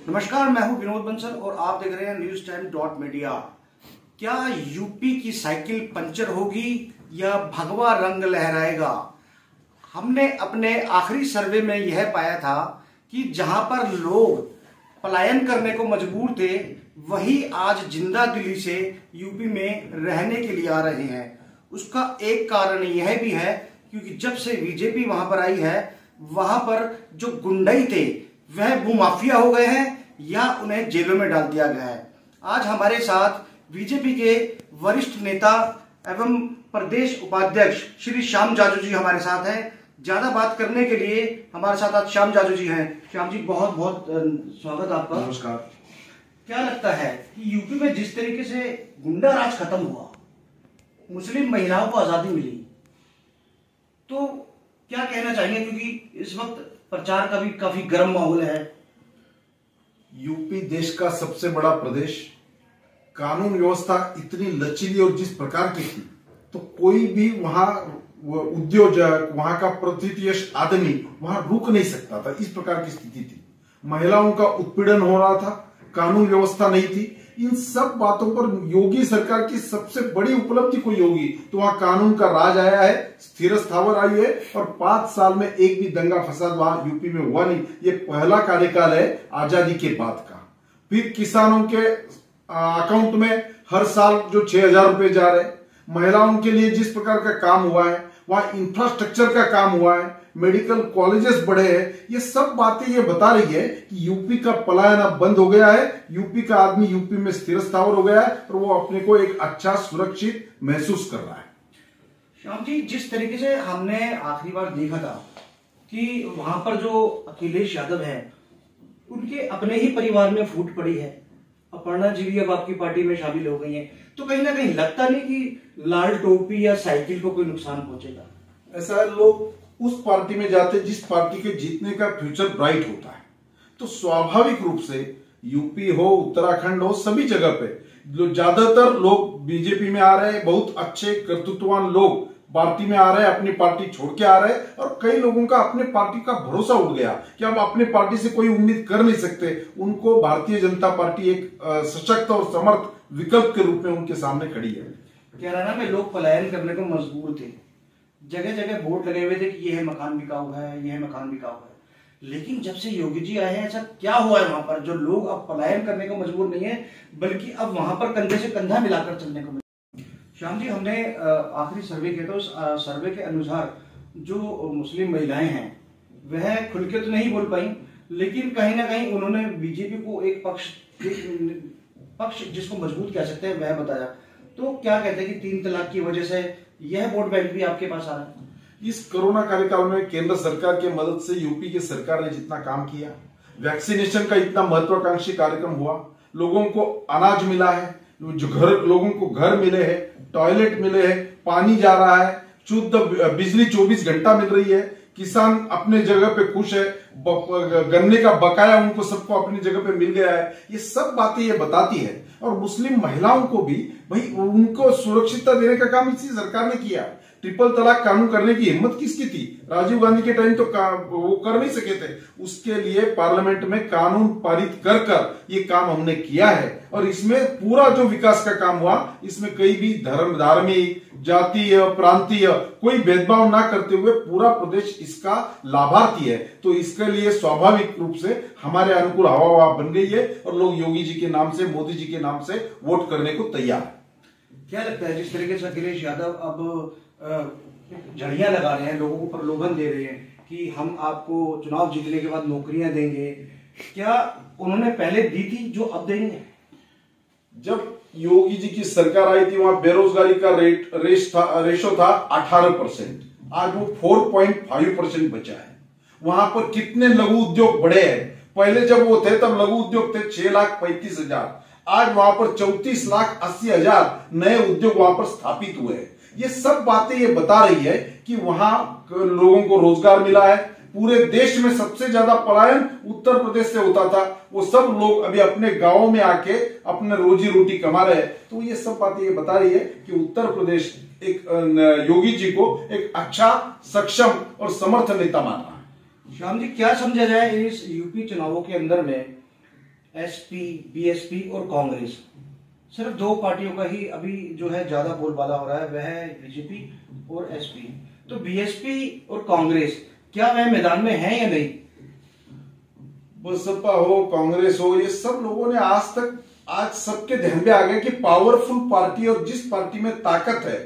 नमस्कार, मैं हूं विनोद बंसल और आप देख रहे हैं NewsTime.media। क्या यूपी की साइकिल पंचर होगी या भगवा रंग लहराएगा? हमने अपने आखिरी सर्वे में यह पाया था कि जहां पर लोग पलायन करने को मजबूर थे, वही आज जिंदा दिली से यूपी में रहने के लिए आ रहे हैं। उसका एक कारण यह भी है क्योंकि जब से बीजेपी वहां पर आई है, वहां पर जो गुंडई थे वह भूमाफिया हो गए हैं या उन्हें जेलों में डाल दिया गया है। आज हमारे साथ बीजेपी के वरिष्ठ नेता एवं प्रदेश उपाध्यक्ष श्री श्याम जाजू जी हमारे साथ हैं। ज्यादा बात करने के लिए हमारे साथ आज श्याम जाजू जी हैं। श्याम जी, बहुत बहुत स्वागत आपका। नमस्कार। क्या लगता है कि यूपी में जिस तरीके से गुंडा राज खत्म हुआ, मुस्लिम महिलाओं को आजादी मिली, तो क्या कहना चाहेंगे? क्योंकि इस वक्त प्रचार का भी काफी गर्म माहौल है। यूपी देश का सबसे बड़ा प्रदेश, कानून व्यवस्था इतनी लचीली और जिस प्रकार की थी, तो कोई भी वहां उद्योजक, वहां का प्रतिष्ठित आदमी वहां रुक नहीं सकता था। इस प्रकार की स्थिति थी। महिलाओं का उत्पीड़न हो रहा था, कानून व्यवस्था नहीं थी। इन सब बातों पर योगी सरकार की सबसे बड़ी उपलब्धि कोई होगी तो वहां कानून का राज आया है, स्थिर स्थावर आई है और 5 साल में एक भी दंगा फसाद वहां यूपी में हुआ नहीं। ये पहला कार्यकाल है आजादी के बाद का। फिर किसानों के अकाउंट में हर साल जो 6,000 रुपए जा रहे, महिलाओं के लिए जिस प्रकार का काम हुआ है, वहां इंफ्रास्ट्रक्चर का काम हुआ है, मेडिकल कॉलेजेस बढ़े हैं, ये सब बातें ये बता रही है कि यूपी का पलायन अब बंद हो गया है। यूपी का आदमी यूपी में स्थिर स्थावर हो गया है और वो अपने को एक अच्छा सुरक्षित महसूस कर रहा है। श्याम जी, जिस तरीके से हमने आखिरी बार देखा था कि वहां पर जो अखिलेश यादव है, उनके अपने ही परिवार में फूट पड़ी है। अपर्णा जी भी अब आपकी पार्टी में शामिल हो गई हैं, तो कहीं ना कहीं लगता नहीं कि लाल टोपी या साइकिल को कोई नुकसान पहुंचेगा? ऐसा है, लोग उस पार्टी में जाते जिस पार्टी के जीतने का फ्यूचर ब्राइट होता है। तो स्वाभाविक रूप से यूपी हो, उत्तराखंड हो, सभी जगह पे जो ज्यादातर लोग बीजेपी में आ रहे हैं। बहुत अच्छे कर्तृत्ववान लोग पार्टी में आ रहे हैं, अपनी पार्टी छोड़ के आ रहे हैं और कई लोगों का अपने पार्टी का भरोसा उड़ गया कि अब अपने पार्टी से कोई उम्मीद कर नहीं सकते। उनको भारतीय जनता पार्टी एक सशक्त और समर्थ विकल्प के रूप में उनके सामने खड़ी है। कैराना में लोग पलायन करने को मजबूर थे, जगह जगह बोर्ड लगे हुए थे कि यह मकान बिकाऊ है, यह मकान बिकाऊ है। लेकिन जब से योगी जी आए हैं, ऐसा क्या हुआ है वहां पर जो लोग अब पलायन करने को मजबूर नहीं है, बल्कि अब वहां पर कंधे से कंधा मिलाकर चलने को? श्याम जी, हमने आखिरी सर्वे किया था, उस सर्वे के अनुसार जो मुस्लिम महिलाएं हैं वह खुल के तो नहीं बोल पाई, लेकिन कहीं ना कहीं उन्होंने बीजेपी को एक पक्ष जिसको मजबूत कह सकते हैं वह बताया। तो क्या कहते हैं कि 3 तलाक की वजह से यह वोट बैंक भी आपके पास आ रहा है? इस कोरोना कार्यकाल में केंद्र सरकार के मदद से यूपी की सरकार ने जितना काम किया, वैक्सीनेशन का इतना महत्वाकांक्षी कार्यक्रम हुआ, लोगों को अनाज मिला है, लोगों को घर मिले हैं, टॉयलेट मिले हैं, पानी जा रहा है, शुद्ध बिजली 24 घंटा मिल रही है, किसान अपने जगह पे खुश है, गन्ने का बकाया उनको सबको अपनी जगह पे मिल गया है। ये सब बातें ये बताती है। और मुस्लिम महिलाओं को भी भाई उनको सुरक्षितता देने का काम इसी सरकार ने किया। ट्रिपल तलाक कानून करने की हिम्मत किसकी थी? राजीव गांधी के टाइम तो वो कर नहीं सके थे। उसके लिए पार्लियामेंट में कानून पारित कर ये काम हमने किया है और इसमें पूरा जो विकास का काम हुआ, इसमें कई भी धर्म, धार्मिक, जातीय, प्रांतीय कोई भेदभाव ना करते हुए पूरा प्रदेश इसका लाभार्थी है। तो इसके लिए स्वाभाविक रूप से हमारे अनुकूल हवा बन गई है और लोग योगी जी के नाम से, मोदी जी के नाम से वोट करने को तैयार है। क्या लगता है जिस तरीके से अखिलेश यादव अब झड़ियां लगा रहे हैं, लोगों को प्रलोभन दे रहे हैं कि हम आपको चुनाव जीतने के बाद नौकरियां देंगे, क्या उन्होंने पहले दी थी जो अब देंगे? जब योगी जी की सरकार आई थी, वहां बेरोजगारी का रेशो था 18%, आज वो 4.5% बचा है। वहां पर कितने लघु उद्योग बढ़े हैं? पहले जब वो थे तब लघु उद्योग थे 6,35,000, आज वहां पर 34,80,000 नए उद्योग वहां पर स्थापित हुए हैं। ये सब बातें ये बता रही है कि वहां लोगों को रोजगार मिला है। पूरे देश में सबसे ज्यादा पलायन उत्तर प्रदेश से होता था, वो सब लोग अभी अपने गांवों में आके अपने रोजी रोटी कमा रहे हैं। तो ये सब बातें ये बता रही है कि उत्तर प्रदेश एक योगी जी को एक अच्छा, सक्षम और समर्थ नेता मान रहा है। श्याम जी, क्या समझा जाए इस यूपी चुनावों के अंदर में एसपी, बीएसपी और कांग्रेस, सिर्फ दो पार्टियों का ही अभी जो है ज्यादा बोलबाला हो रहा है, वह है बीजेपी और एसपी। तो बीएसपी और कांग्रेस क्या वह मैदान में है या नहीं? बसपा हो, कांग्रेस हो, ये सब लोगों ने आज सबके ध्यान में आ गया कि पावरफुल पार्टी और जिस पार्टी में ताकत है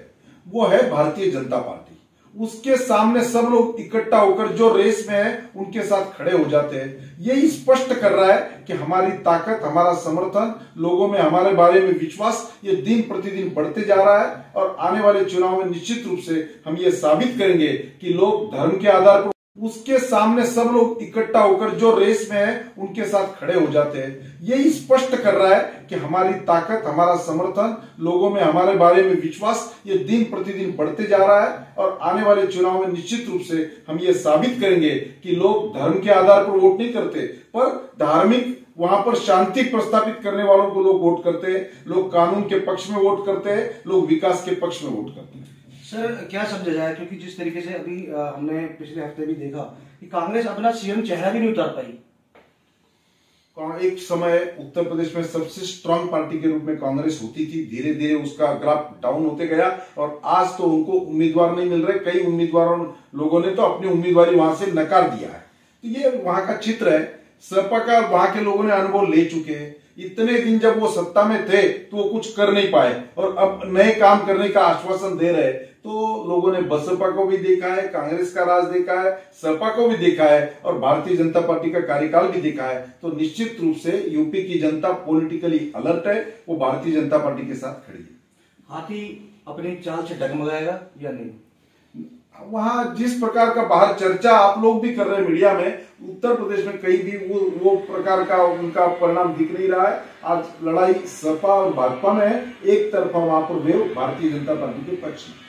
वो है भारतीय जनता पार्टी। उसके सामने सब लोग इकट्ठा होकर जो रेस में है उनके साथ खड़े हो जाते हैं। यही स्पष्ट कर रहा है कि हमारी ताकत, हमारा समर्थन, लोगों में हमारे बारे में विश्वास ये दिन प्रतिदिन बढ़ते जा रहा है। और आने वाले चुनाव में निश्चित रूप से हम ये साबित करेंगे कि लोग धर्म के आधार पर उसके सामने सब लोग इकट्ठा होकर जो रेस में है उनके साथ खड़े हो जाते हैं। यही स्पष्ट कर रहा है कि हमारी ताकत, हमारा समर्थन, लोगों में हमारे बारे में विश्वास ये दिन प्रतिदिन बढ़ते जा रहा है। और आने वाले चुनाव में निश्चित रूप से हम ये साबित करेंगे कि लोग धर्म के आधार पर वोट नहीं करते, पर धार्मिक वहां पर शांति प्रस्थापित करने वालों को लोग वोट करते हैं, लोग कानून के पक्ष में वोट करते हैं, लोग विकास के पक्ष में वोट करते हैं। सर क्या समझा जाए, क्योंकि जिस तरीके से अभी हमने पिछले हफ्ते भी देखा कि कांग्रेस अपना सीएम चेहरा भी नहीं उतार पाई। एक समय उत्तर प्रदेश में सबसे स्ट्रांग पार्टी के रूप में कांग्रेस होती थी, धीरे धीरे उसका ग्राफ डाउन होते गया और आज तो उनको उम्मीदवार नहीं मिल रहे। कई उम्मीदवारों लोगों ने तो अपनी उम्मीदवारी वहां से नकार दिया है। तो ये वहां का चित्र है। सपा का वहां के लोगों ने अनुभव ले चुके हैं। इतने दिन जब वो सत्ता में थे तो वो कुछ कर नहीं पाए और अब नए काम करने का आश्वासन दे रहे। तो लोगों ने बसपा को भी देखा है, कांग्रेस का राज देखा है, सपा को भी देखा है और भारतीय जनता पार्टी का कार्यकाल भी देखा है। तो निश्चित रूप से यूपी की जनता पॉलिटिकली अलर्ट है, वो भारतीय जनता पार्टी के साथ खड़ी है। हाथी अपनी चाल से डगमगाएगा या नहीं? वहां जिस प्रकार का बाहर चर्चा आप लोग भी कर रहे हैं मीडिया में, उत्तर प्रदेश में कहीं भी वो प्रकार का उनका परिणाम दिख नहीं रहा है। आज लड़ाई सपा और भाजपा में है, एक तरफा वहां पर वेव भारतीय जनता पार्टी के पक्ष में।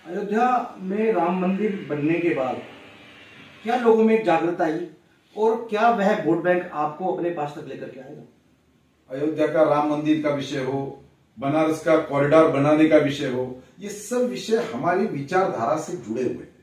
अयोध्या में राम मंदिर बनने के बाद क्या लोगों में जागृति आई और क्या वह वोट बैंक आपको अपने पास तक लेकर के आएगा? अयोध्या का राम मंदिर का विषय हो, बनारस का कॉरिडोर बनाने का विषय हो, ये सब विषय हमारी विचारधारा से जुड़े हुए हैं।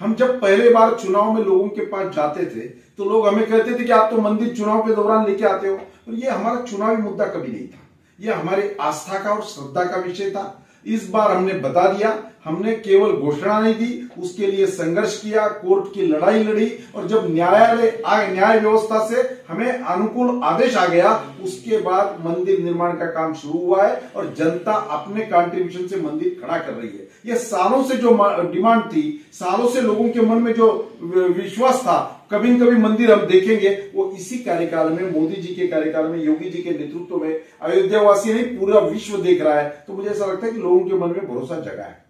हम जब पहले बार चुनाव में लोगों के पास जाते थे तो लोग हमें कहते थे कि आप तो मंदिर चुनाव के दौरान लेके आते हो, पर ये हमारा चुनावी मुद्दा कभी नहीं था। ये हमारे आस्था का और श्रद्धा का विषय था। इस बार हमने बता दिया, हमने केवल घोषणा नहीं दी, उसके लिए संघर्ष किया, कोर्ट की लड़ाई लड़ी और जब न्याय व्यवस्था से हमें अनुकूल आदेश आ गया, उसके बाद मंदिर निर्माण का काम शुरू हुआ है और जनता अपने कंट्रीब्यूशन से मंदिर खड़ा कर रही है। ये सालों से जो डिमांड थी, सालों से लोगों के मन में जो विश्वास था कभी न कभी मंदिर हम देखेंगे, वो इसी कार्यकाल में, मोदी जी के कार्यकाल में, योगी जी के नेतृत्व में अयोध्या वासी नहीं पूरा विश्व देख रहा है। तो मुझे ऐसा लगता है कि लोगों के मन में भरोसा जगा है।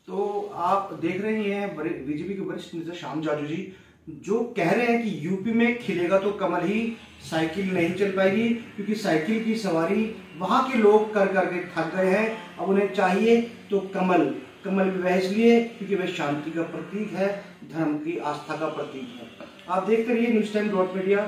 तो आप देख रहे हैं बीजेपी के वरिष्ठ नेता श्याम जाजू जी जो कह रहे हैं कि यूपी में खिलेगा तो कमल ही, साइकिल नहीं चल पाएगी, क्योंकि साइकिल की सवारी वहां के लोग कर करके थक गए हैं। अब उन्हें चाहिए तो कमल भी वह इसलिए क्योंकि वह शांति का प्रतीक है, धर्म की आस्था का प्रतीक है। आप देखते रहिए न्यूज़ टाइम .मीडिया।